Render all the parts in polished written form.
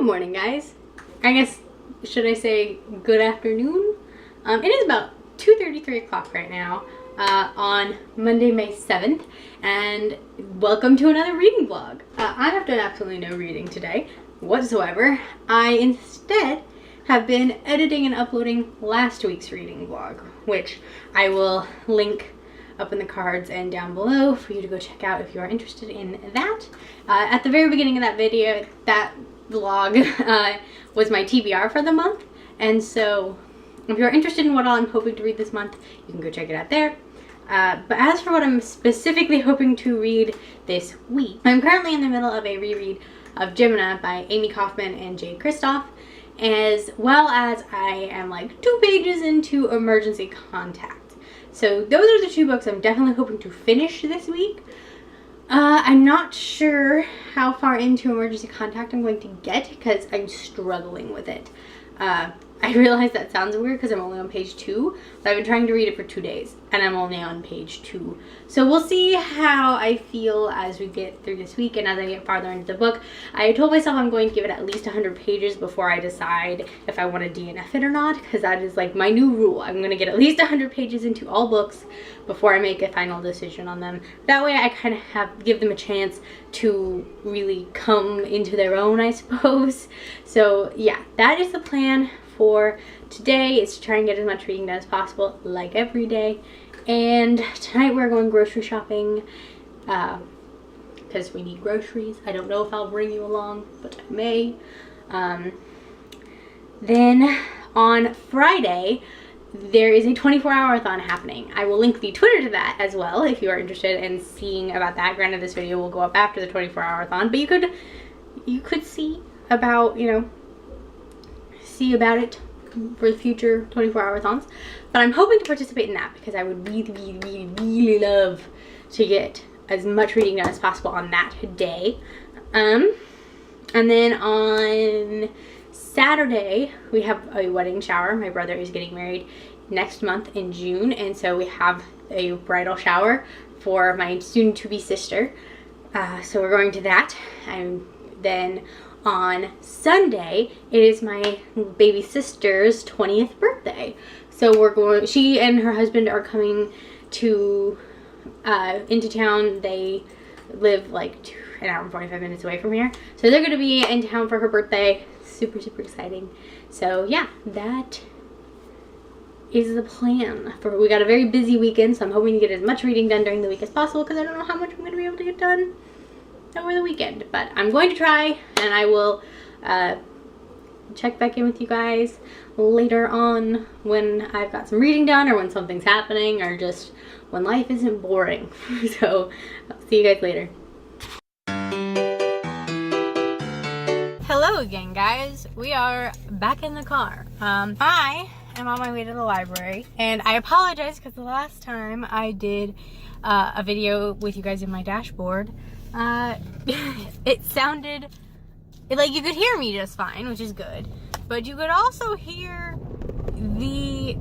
morning, guys. I guess, should I say good afternoon? It is about 2:33 o'clock right now on Monday, May 7th, and welcome to another reading vlog. I have done absolutely no reading today whatsoever. I instead have been editing and uploading last week's reading vlog, which I will link up in the cards and down below for you to go check out if you are interested in that. At the very beginning of that video, that vlog was my TBR for the month, and so if you're interested in what I'm hoping to read this month, you can go check it out there. But as for what I'm specifically hoping to read this week, I'm currently in the middle of a reread of Gemina by Amy Kaufman and Jay Kristoff, as well as I am like 2 pages into Emergency Contact. So those are the 2 books I'm definitely hoping to finish this week. I'm not sure how far into Emergency Contact I'm going to get because I'm struggling with it. I realize that sounds weird because I'm only on page 2, but I've been trying to read it for 2 days and I'm only on page 2. So we'll see how I feel as we get through this week and as I get farther into the book. I told myself I'm going to give it at least 100 pages before I decide if I want to DNF it or not, because that is like my new rule. I'm going to get at least 100 pages into all books before I make a final decision on them. That way I kind of give them a chance to really come into their own, I suppose. So yeah, that is the plan for today, is to try and get as much reading done as possible, like every day. And tonight we're going grocery shopping because we need groceries. I don't know if I'll bring you along, but I may. Then on Friday there is a 24-hour-a-thon happening. I will link the Twitter to that as well if you are interested in seeing about that. Granted, this video will go up after the 24-hour-a-thon, but you could see about, see about it for the future 24-hour-a-thons. But I'm hoping to participate in that because I would really love to get as much reading done as possible on that day. And then on Saturday we have a wedding shower. My brother is getting married next month in June, and so we have a bridal shower for my soon-to-be sister. So we're going to that, and then on Sunday it is my baby sister's 20th birthday. So she and her husband are coming to into town. They live like 1 hour and 45 minutes away from here, so they're going to be in town for her birthday. Super exciting. So yeah, that is the plan. We got a very busy weekend, so I'm hoping to get as much reading done during the week as possible because I don't know how much I'm going to be able to get done over the weekend, but I'm going to try, and I will check back in with you guys later on when I've got some reading done, or when something's happening, or just when life isn't boring. So I'll see you guys later. Hello again, guys. We are back in the car. I am on my way to the library, and I apologize because the last time I did a video with you guys in my dashboard, it sounded like you could hear me just fine, which is good, but you could also hear the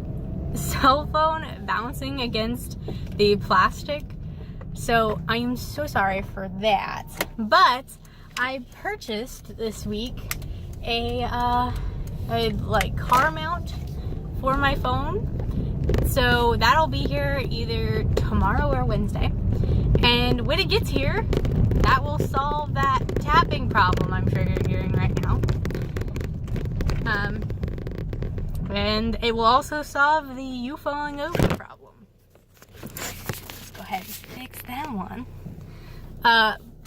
cell phone bouncing against the plastic. So I am so sorry for that, but I purchased this week a like car mount for my phone, so that'll be here either tomorrow or Wednesday, and when it gets here, that will solve that tapping problem I'm sure you're hearing right now. And it will also solve the you falling over problem. Let's go ahead and fix that one.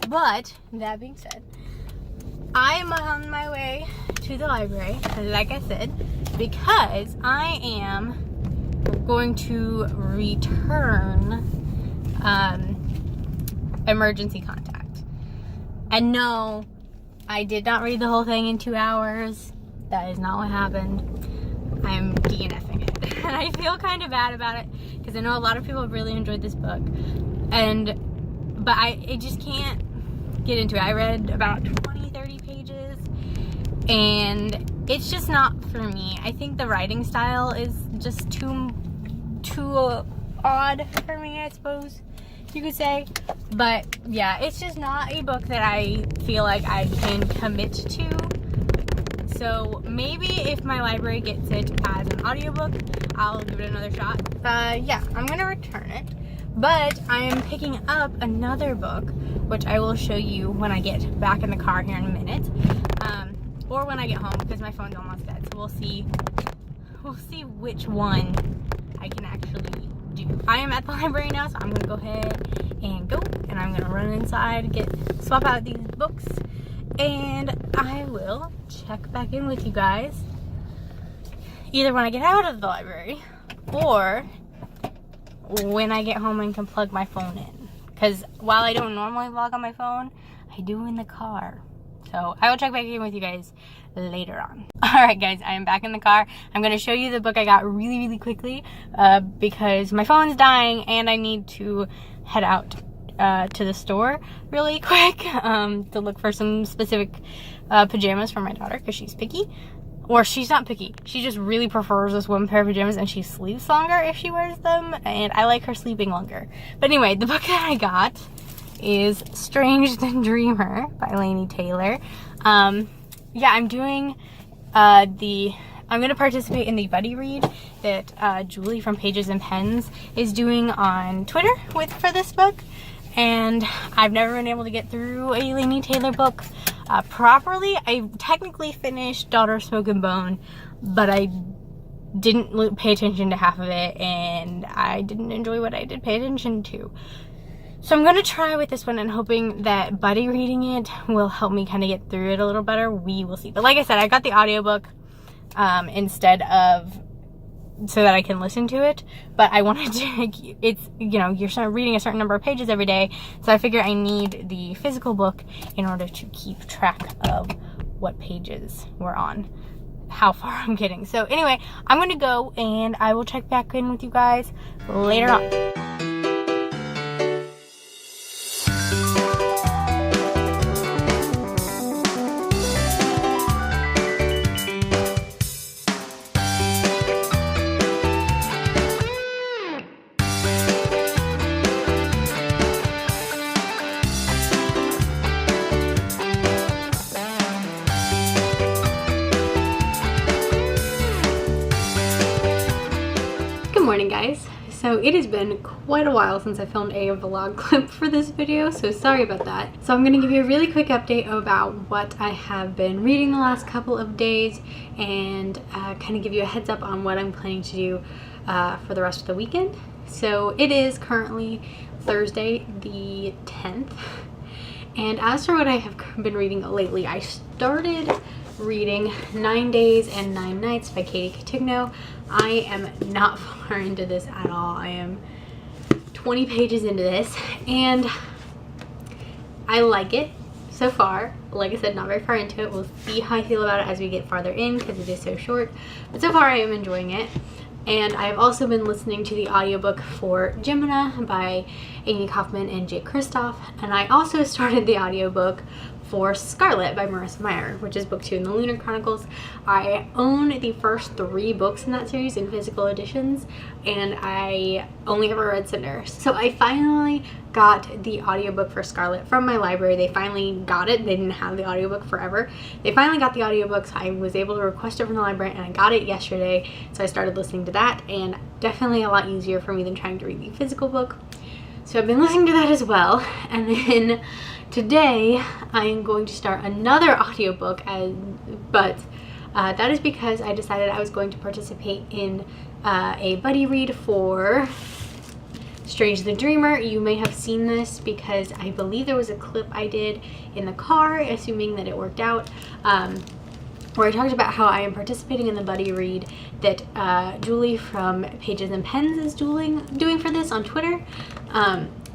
But that being said, I'm on my way to the library, like I said, because I am going to return Emergency Contact. And no, I did not read the whole thing in 2 hours. That is not what happened. I'm DNFing it. And I feel kind of bad about it because I know a lot of people have really enjoyed this book. But I just can't get into it. I read about 20-30 pages and it's just not for me. I think the writing style is just too odd for me, I suppose you could say. But yeah, it's just not a book that I feel like I can commit to So maybe if my library gets it as an audiobook, I'll give it another shot. Yeah, I'm gonna return it. But I am picking up another book, which I will show you when I get back in the car here in a minute. Or when I get home, because my phone's almost dead. So we'll see which one I can actually do. I am at the library now, so I'm gonna go ahead and go, and I'm gonna run inside, swap out these books, and I will check back in with you guys either when I get out of the library or when I get home and can plug my phone in. Because while I don't normally vlog on my phone, I do in the car. So I will check back in with you guys later on. Alright guys, I am back in the car. I'm going to show you the book I got really quickly because my phone's dying and I need to head out to the store really quick to look for some specific pajamas for my daughter because she's picky. Or she's not picky. She just really prefers this one pair of pajamas and she sleeps longer if she wears them, and I like her sleeping longer. But anyway, the book that I got is Strange the Dreamer by Laini Taylor. Yeah, I'm doing I'm going to participate in the buddy read that Julie from Pages and Pens is doing on Twitter for this book. And I've never been able to get through a Laini Taylor book properly. I technically finished Daughter Smoke and Bone, but I didn't pay attention to half of it, and I didn't enjoy what I did pay attention to. So I'm going to try with this one and hoping that buddy reading it will help me kind of get through it a little better. We will see. But like I said, I got the audiobook instead of so that I can listen to it, but I wanted to, it's, you know, you're reading a certain number of pages every day, so I figure I need the physical book in order to keep track of what pages we're on, how far I'm getting. So anyway, I'm going to go and I will check back in with you guys later on. Good morning guys. So it has been quite a while since I filmed a vlog clip for this video, so sorry about that. So I'm going to give you a really quick update about what I have been reading the last couple of days and kind of give you a heads up on what I'm planning to do for the rest of the weekend. So it is currently Thursday the 10th, and as for what I have been reading lately, I started reading 9 Days and 9 Nights by Katie Catigno. I am not far into this at all. I am 20 pages into this and I like it so far. Like I said, not very far into it. We'll see how I feel about it as we get farther in because it is so short, but so far I am enjoying it. And I've also been listening to the audiobook for Gemina by Amy Kaufman and Jake Kristoff, and I also started the audiobook for Scarlet by Marissa Meyer, which is book 2 in the Lunar Chronicles. I own the first 3 books in that series in physical editions, and I only ever read Cinder. So I finally got the audiobook for Scarlet from my library. They finally got it. They didn't have the audiobook forever. They finally got the audiobook, so I was able to request it from the library, and I got it yesterday. So I started listening to that, and definitely a lot easier for me than trying to read the physical book. So I've been listening to that as well, and then today I am going to start another audiobook, but that is because I decided I was going to participate in a buddy read for Strange the Dreamer. You may have seen this because I believe there was a clip I did in the car, assuming that it worked out, where I talked about how I am participating in the buddy read that Julie from Pages and Pens is doing for this on Twitter.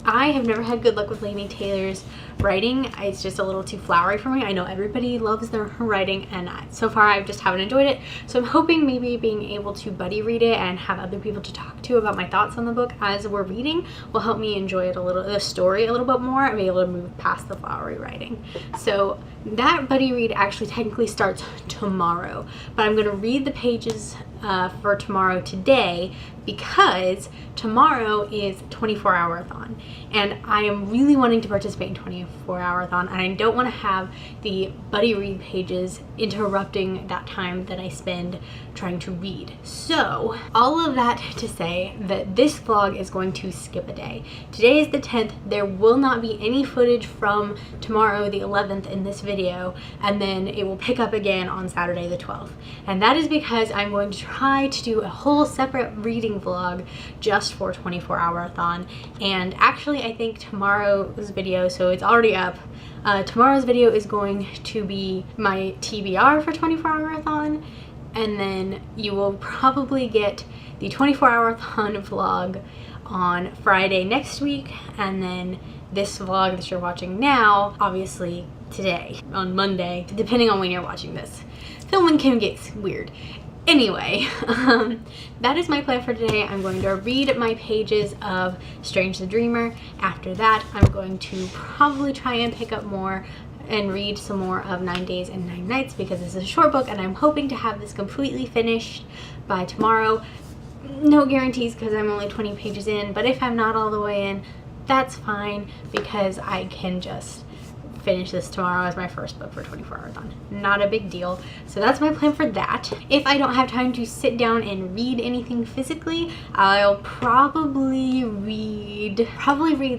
I have never had good luck with Laini Taylor's writing. It's just a little too flowery for me. I know everybody loves her writing, and so far I just haven't enjoyed it. So I'm hoping maybe being able to buddy read it and have other people to talk to about my thoughts on the book as we're reading will help me enjoy it the story a little bit more and be able to move past the flowery writing. So that buddy read actually technically starts tomorrow, but I'm going to read the pages for tomorrow today, because tomorrow is 24-hour-a-thon, and I am really wanting to participate in 24-hour-a-thon, and I don't want to have the buddy read pages interrupting that time that I spend trying to read. So all of that to say that this vlog is going to skip a day. Today is the 10th. There will not be any footage from tomorrow the 11th in this video, and then it will pick up again on Saturday the 12th. And that is because I'm going to try to do a whole separate reading vlog just for 24-hour-a-thon. And actually I think tomorrow's video, so it's already up, tomorrow's video is going to be my TBR for 24-hour-a-thon, and then you will probably get the 24-hour-a-thon vlog on Friday next week, and then this vlog that you're watching now, obviously today, on Monday, depending on when you're watching this. Filming can get weird. Anyway, that is my plan for today. I'm going to read my pages of Strange the Dreamer. After that, I'm going to probably try and pick up more and read some more of 9 Days and 9 Nights, because this is a short book and I'm hoping to have this completely finished by tomorrow. No guarantees because I'm only 20 pages in, but if I'm not all the way in, that's fine, because I can just finish this tomorrow as my first book for 24-hour-a-thon. Not a big deal. So that's my plan for that. If I don't have time to sit down and read anything physically, I'll probably read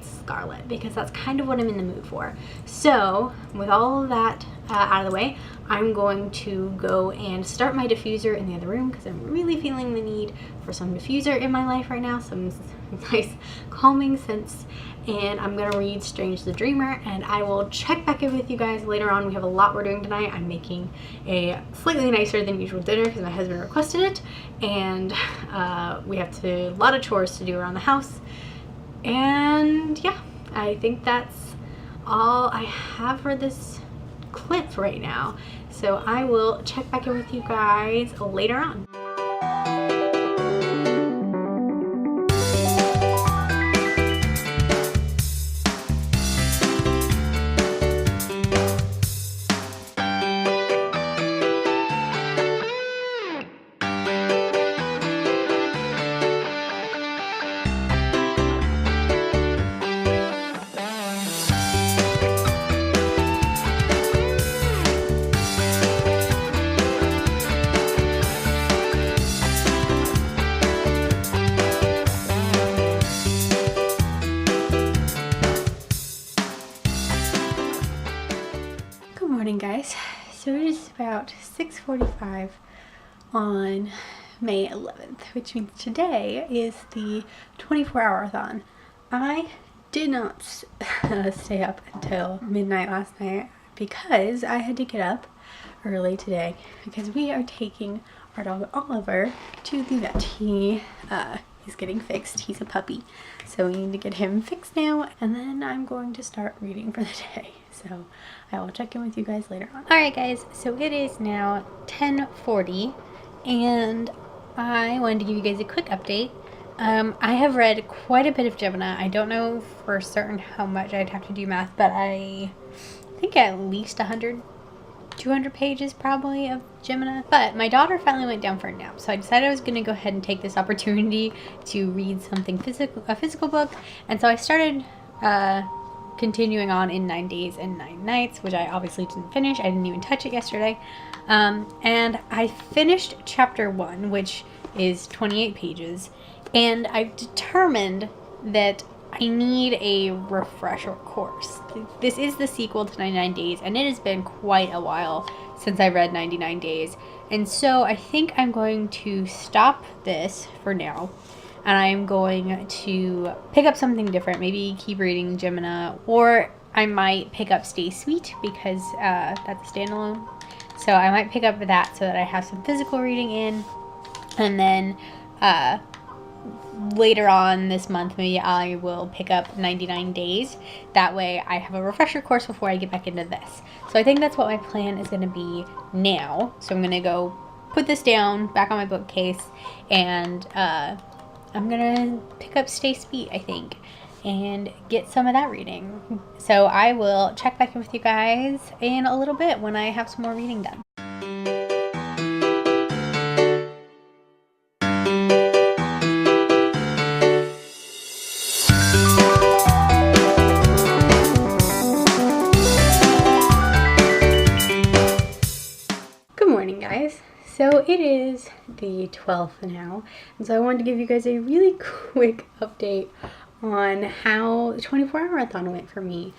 Scarlet, because that's kind of what I'm in the mood for. So with all of that out of the way, I'm going to go and start my diffuser in the other room, because I'm really feeling the need for some diffuser in my life right now, some nice calming scents. And I'm gonna read Strange the Dreamer, and I will check back in with you guys later on. We have a lot we're doing tonight. I'm making a slightly nicer than usual dinner because my husband requested it, and we have a lot of chores to do around the house. And yeah, I think that's all I have for this clip right now. So I will check back in with you guys later on. Morning, guys. So it is about 6:45 on May 11th, which means today is the 24-hour-a-thon. I did not stay up until midnight last night because I had to get up early today because we are taking our dog Oliver to the vet. He's getting fixed. He's a puppy, so we need to get him fixed now, and then I'm going to start reading for the day. So I will check in with you guys later on. Alright guys, so it is now 10:40, and I wanted to give you guys a quick update. I have read quite a bit of Gemini. I don't know for certain how much. I'd have to do math, but I think at least 200 pages probably of Gemini. But my daughter finally went down for a nap, so I decided I was going to go ahead and take this opportunity to read something a physical book. And so I started continuing on in 9 Days and 9 Nights, which I obviously didn't finish. I didn't even touch it yesterday. And I finished chapter 1, which is 28 pages, and I've determined that I need a refresher course. This is the sequel to 99 Days, and it has been quite a while since I read 99 Days. And so I think I'm going to stop this for now, and I'm going to pick up something different. Maybe keep reading Gemini, or I might pick up Stay Sweet, because that's a standalone. So I might pick up that so that I have some physical reading in, and then later on this month, maybe I will pick up 99 Days. That way I have a refresher course before I get back into this. So I think that's what my plan is going to be now. So I'm going to go put this down back on my bookcase, and I'm going to pick up Stay Sweet, I think, and get some of that reading. So I will check back in with you guys in a little bit when I have some more reading done. So it is the 12th now, and so I wanted to give you guys a really quick update on how the 24-hour-a-thon went for me.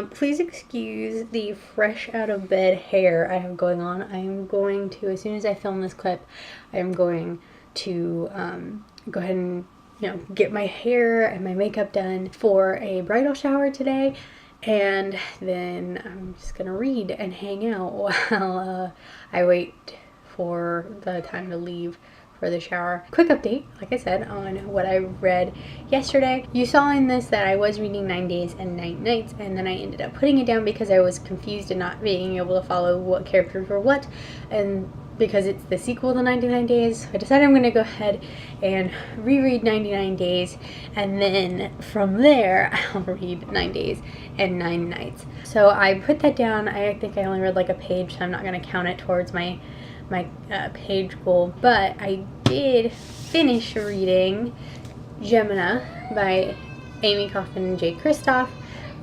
Please excuse the fresh out of bed hair I have going on. I am going to, as soon as I film this clip, I am going to go ahead and get my hair and my makeup done for a bridal shower today. And then I'm just gonna read and hang out while I wait for the time to leave for the shower. Quick update, like I said, on what I read yesterday. You saw in this that I was reading 9 Days and 9 Nights, and then I ended up putting it down because I was confused and not being able to follow what characters were what, and because it's the sequel to 99 Days, I decided I'm going to go ahead and reread 99 Days, and then from there I'll read 9 Days and 9 Nights. So I put that down. I think I only read like a page, so I'm not going to count it towards my page goal, but I did finish reading Gemina by Amy Kaufman and Jay Kristoff,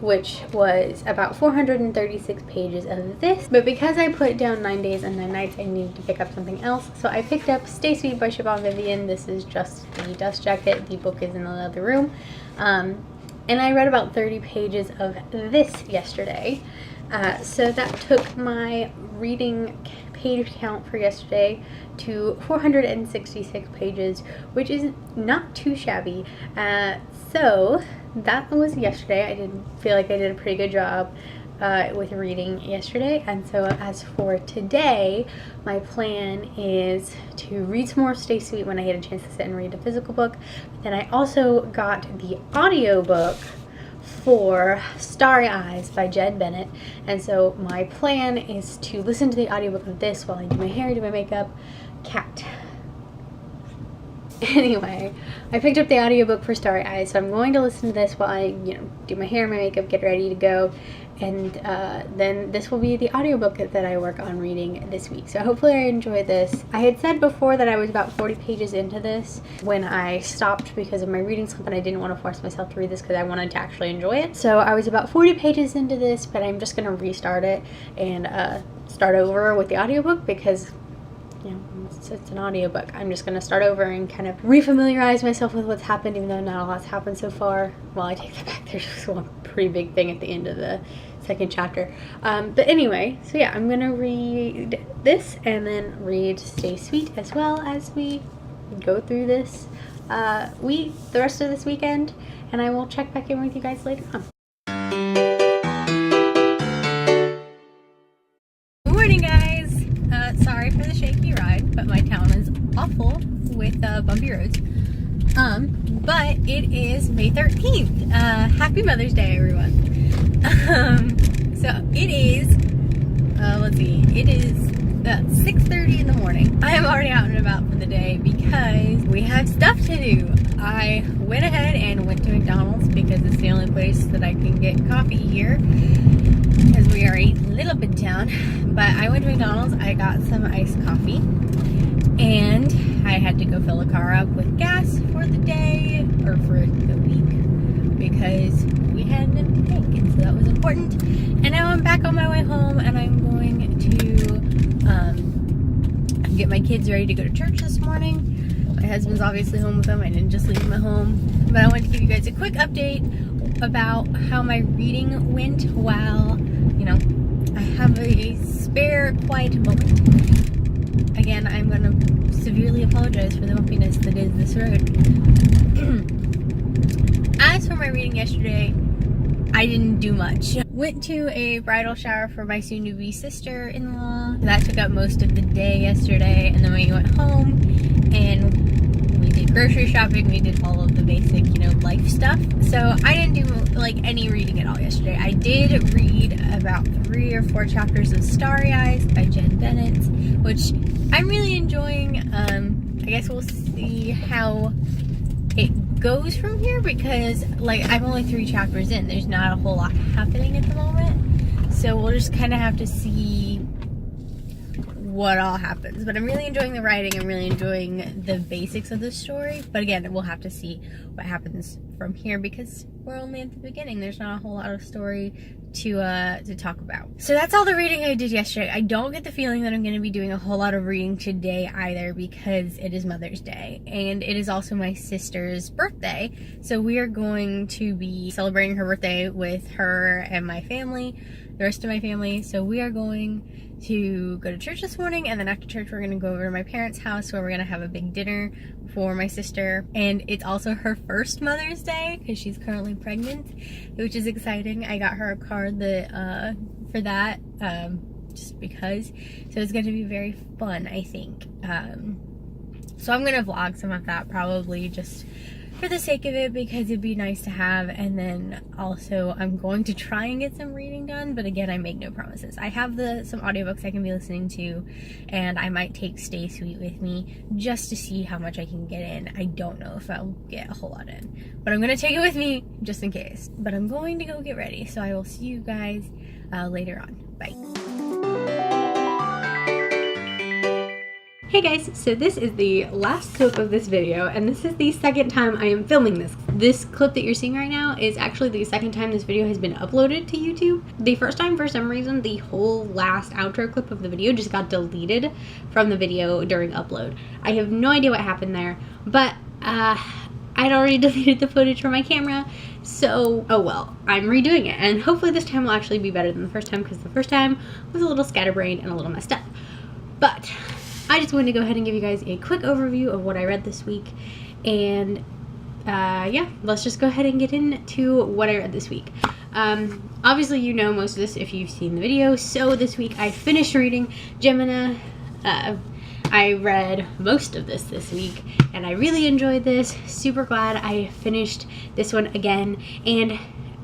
which was about 436 pages of this. But because I put down 9 Days and 9 Nights, I needed to pick up something else. So I picked up Stay Sweet by Siobhan Vivian. This is just the dust jacket. The book is in the other room. And I read about 30 pages of this yesterday. So that took my reading page count for yesterday to 466 pages, which is not too shabby. So that was yesterday. I did feel like I did a pretty good job with reading yesterday, and so as for today, my plan is to read some more Stay Sweet when I get a chance to sit and read a physical book. But then I also got the audiobook for Starry Eyes by Jen Bennett, and so my plan is to listen to the audiobook of this while I do my hair, do my makeup. Cat. Anyway, I picked up the audiobook for Starry Eyes, so I'm going to listen to this while I, do my hair, my makeup, get ready to go, and then this will be the audiobook that I work on reading this week. So hopefully I enjoy this. I had said before that I was about 40 pages into this when I stopped because of my reading slump, and I didn't want to force myself to read this because I wanted to actually enjoy it. So I was about 40 pages into this, but I'm just going to restart it and start over with the audiobook because it's an audiobook. I'm just going to start over and kind of refamiliarize myself with what's happened, even though not a lot's happened so far. Well, I take that back. There's just one pretty big thing at the end of the second chapter. But anyway, so yeah, I'm going to read this and then read Stay Sweet as well as we go through this the rest of this weekend, and I will check back in with you guys later on. Good morning, guys. Sorry for the shaky ride, but my town is awful with bumpy roads. But it is May 13th. Happy Mother's Day, everyone. So it is, let's see, it is 6:30 in the morning. I am already out and about for the day because we have stuff to do. I went ahead and went to McDonald's because it's the only place that I can get coffee here, because we are a little bit town. But I went to McDonald's, I got some iced coffee, and I had to go fill the car up with gas for the day, or for the week, because we had an empty tank, and so that was important. And now I'm back on my way home, and I'm going to get my kids ready to go to church this morning. My husband's obviously home with them. I didn't just leave him at home. But I wanted to give you guys a quick update about how my reading went while, I have a spare quiet moment. Again, I'm going to severely apologize for the bumpiness that is this road. As for my reading yesterday, I didn't do much. Went to a bridal shower for my soon-to-be sister-in-law. That took up most of the day yesterday, and then we went home and we did grocery shopping. We did all of the basic, life stuff. So I didn't do any reading at all yesterday. I did read about 3 or 4 chapters of Starry Eyes by Jen Bennett, which I'm really enjoying. I guess we'll see how it goes from here, because I'm only 3 chapters in. There's not a whole lot happening at the moment, so we'll just kind of have to see what all happens. But I'm really enjoying the writing. I'm really enjoying the basics of the story, but again, we'll have to see what happens from here because we're only at the beginning. There's not a whole lot of story to talk about. So that's all the reading I did yesterday. I don't get the feeling that I'm going to be doing a whole lot of reading today either, because it is Mother's Day and it is also my sister's birthday. So we are going to be celebrating her birthday with her and my family, the rest of my family. So we are going to go to church this morning, and then after church we're going to go over to my parents' house where we're going to have a big dinner for my sister. And it's also her first Mother's Day because she's currently pregnant, which is exciting. I got her a card that for that just because, so it's going to be very fun, I think. So I'm going to vlog some of that, probably just for the sake of it, because it'd be nice to have. And then also I'm going to try and get some reading done, but again, I make no promises. I have some audiobooks I can be listening to, and I might take Stay Sweet with me just to see how much I can get in. I don't know if I'll get a whole lot in, but I'm gonna take it with me just in case. But I'm going to go get ready, so I will see you guys later on. Bye. Hey guys, so this is the last clip of this video, and this is the second time I am filming this. This clip that you're seeing right now is actually the second time this video has been uploaded to YouTube. The first time, for some reason, the whole last outro clip of the video just got deleted from the video during upload. I have no idea what happened there, but I'd already deleted the footage from my camera, so oh well, I'm redoing it, and hopefully this time will actually be better than the first time, because the first time was a little scatterbrained and a little messed up. But I just wanted to go ahead and give you guys a quick overview of what I read this week, and yeah, let's just go ahead and get into what I read this week. Obviously you know most of this if you've seen the video. So this week I finished reading Gemina. I read most of this week, and I really enjoyed this. Super glad I finished this one again, and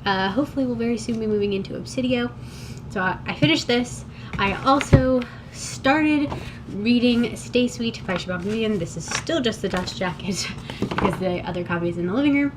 hopefully we'll very soon be moving into Obsidio. So I finished this. I also started reading Stay Sweet by Shabam Median. This is still just the Dutch jacket because the other copy is in the living room.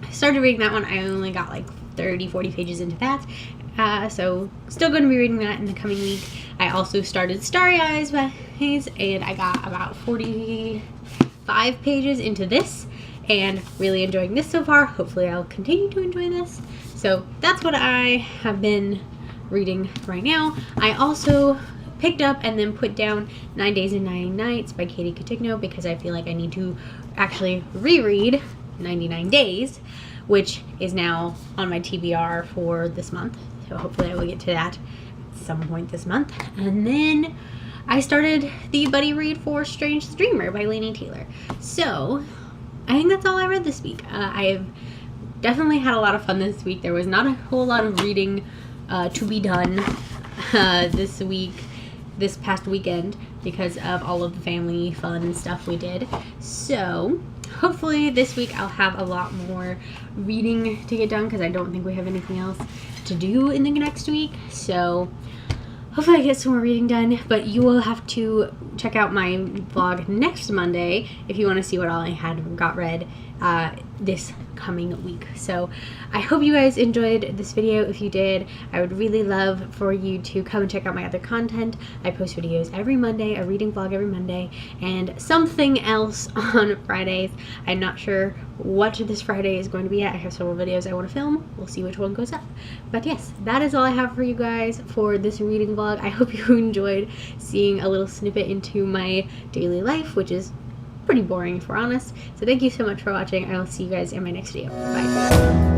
I started reading that one. I only got like 30-40 pages into that, so still going to be reading that in the coming week. I also started Starry Eyes by Hayes, and I got about 45 pages into this, and really enjoying this so far. Hopefully I'll continue to enjoy this. So that's what I have been reading right now. I also picked up and then put down 9 Days and 9 Nights by Katie Cotigno, because I feel like I need to actually reread 99 Days, which is now on my TBR for this month. So hopefully I will get to that at some point this month. And then I started the buddy read for Strange Dreamer by Laini Taylor. So I think that's all I read this week. I have definitely had a lot of fun this week. There was not a whole lot of reading to be done this past weekend, because of all of the family fun stuff we did. So hopefully this week I'll have a lot more reading to get done, because I don't think we have anything else to do in the next week. So hopefully I get some more reading done, but you will have to check out my vlog next Monday if you want to see what all I got read this coming week. So I hope you guys enjoyed this video. If you did, I would really love for you to come and check out my other content. I post videos every Monday, a reading vlog every Monday, and something else on Fridays. I'm not sure what this Friday is going to be yet. I have several videos I want to film. We'll see which one goes up. But yes, that is all I have for you guys for this reading vlog. I hope you enjoyed seeing a little snippet into my daily life, which is pretty boring if we're honest. So thank you so much for watching. I will see you guys in my next video. Bye.